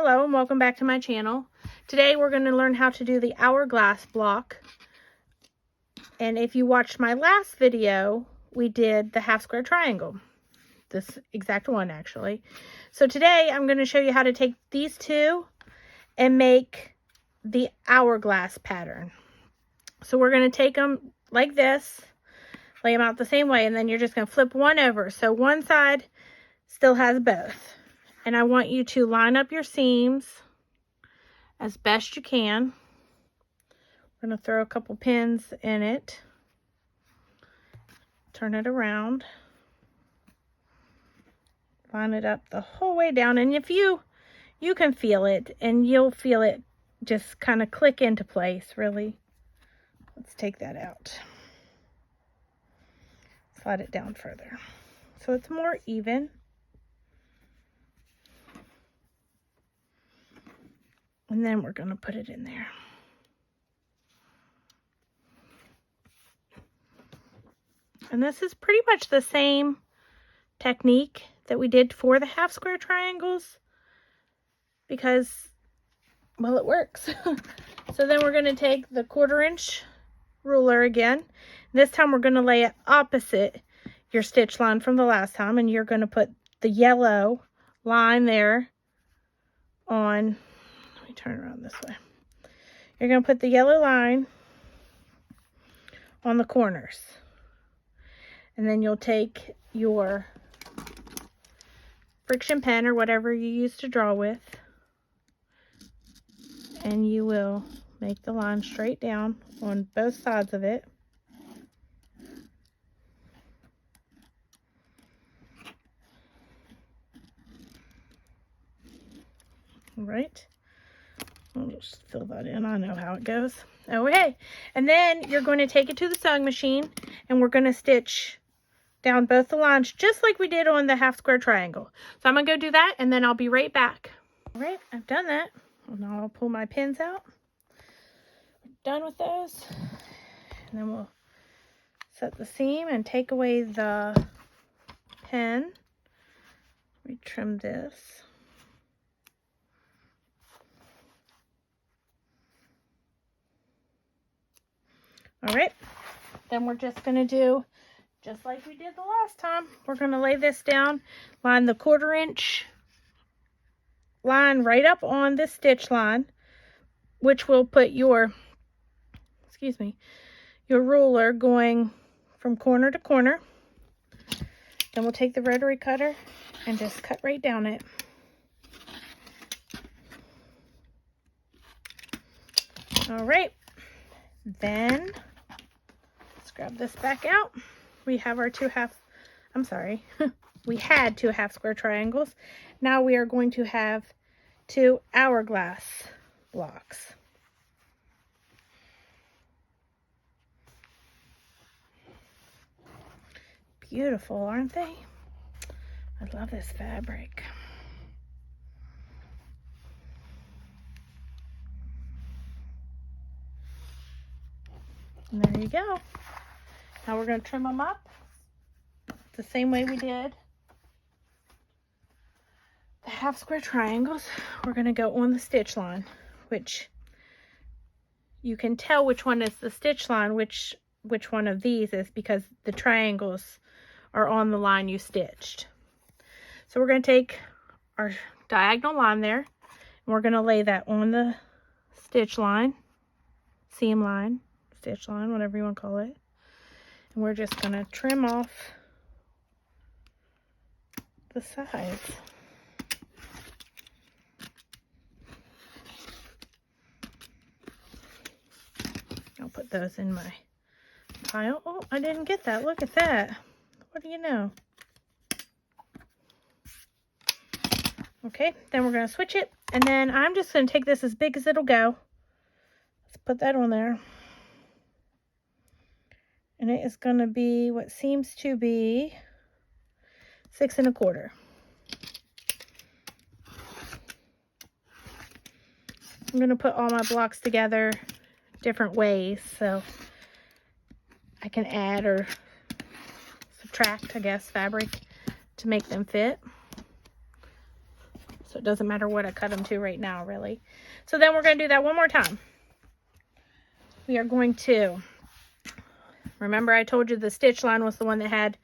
Hello and welcome back to my channel. Today we're going to learn how to do the hourglass block. And if you watched my last video, we did the half square triangle. This exact one actually. So today I'm going to show you how to take these two and make the hourglass pattern. So we're going to take them like this, lay them out the same way, and then you're just going to flip one over. So one side still has both. And I want you to line up your seams as best you can. I'm going to throw a couple pins in it. Turn it around. Line it up the whole way down. And if you can feel it, and you'll feel it just kind of click into place, really. Let's take that out. Slide it down further so it's more even. And then we're going to put it in there. And this is pretty much the same technique that we did for the half square triangles because, well, it works. So then we're going to take the 1/4 inch ruler again. This time we're going to lay it opposite your stitch line from the last time, and you're going to put the yellow line there on. Let me turn around this way. You're going to put the yellow line on the corners. And then you'll take your friction pen or whatever you use to draw with, and you will make the line straight down on both sides of it. All right. I'll just fill that in. I know how it goes. Okay. And then you're going to take it to the sewing machine, and we're going to stitch down both the lines just like we did on the half square triangle. So I'm going to go do that, and then I'll be right back. All right, I've done that. Well, now I'll pull my pins out. Done with those. And then we'll set the seam and take away the pin. Let me trim this. All right, then we're just going to do just like we did the last time. We're going to lay this down, line the 1/4 inch line right up on this stitch line, which will put your, your ruler going from corner to corner. Then we'll take the rotary cutter and just cut right down it. All right, then let's grab this back out. We have our we had 2 half square triangles. Now we are going to have 2 hourglass blocks. Beautiful, aren't they? I love this fabric. And there you go. Now we're going to trim them up the same way we did the half square triangles. We're going to go on the stitch line, which you can tell which one is the stitch line, which one of these is, because the triangles are on the line you stitched. So we're going to take our diagonal line there, and we're going to lay that on the stitch line, seam line, stitch line, whatever you want to call it. And we're just going to trim off the sides. I'll put those in my pile. Oh, I didn't get that. Look at that. What do you know? Okay, then we're going to switch it. And then I'm just going to take this as big as it'll go. Let's put that on there. And it is going to be what seems to be 6 1/4. I'm going to put all my blocks together different ways so I can add or subtract, I guess, fabric to make them fit. So it doesn't matter what I cut them to right now, really. So then we're going to do that one more time. We are going to, remember I told you the stitch line was the one that had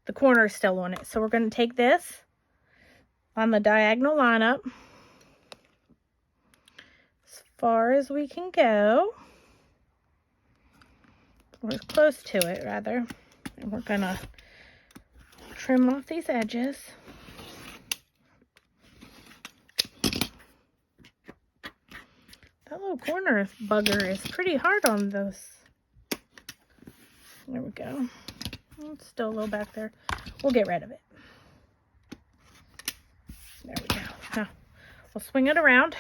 the corners still on it. So we're going to take this on the diagonal line up as far as we can go, or as close to it rather, and we're going to trim off these edges. That little corner bugger is pretty hard on those. There we go. It's still a little back there. We'll get rid of it. There we go. Now, we'll swing it around.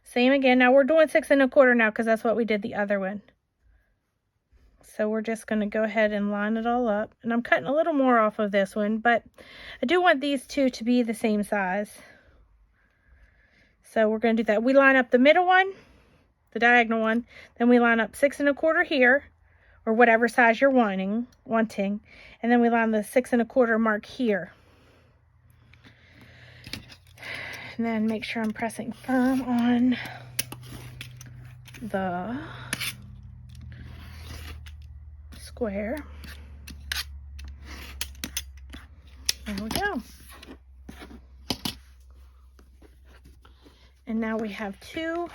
Same again. Now, we're doing 6 1/4 now because that's what we did the other one. So, we're just going to go ahead and line it all up. And I'm cutting a little more off of this one, but I do want these two to be the same size. So, we're going to do that. We line up the middle one, the diagonal one. Then we line up 6 1/4 here, or whatever size you're wanting. And then we line the 6 1/4 mark here. And then make sure I'm pressing firm on the square. There we go. And now we have 2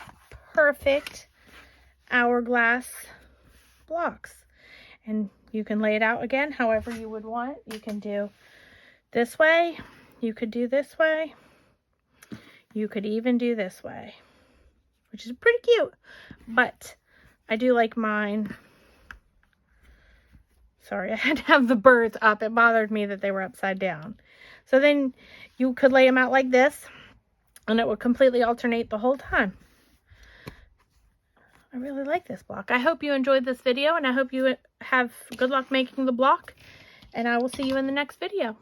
perfect hourglass blocks. And you can lay it out again however you would want. You can do this way. You could do this way. You could even do this way, which is pretty cute. But I do like mine. Sorry, I had to have the birds up. It bothered me that they were upside down. So then you could lay them out like this, and it would completely alternate the whole time. I really like this block. I hope you enjoyed this video, and I hope you have good luck making the block, and I will see you in the next video.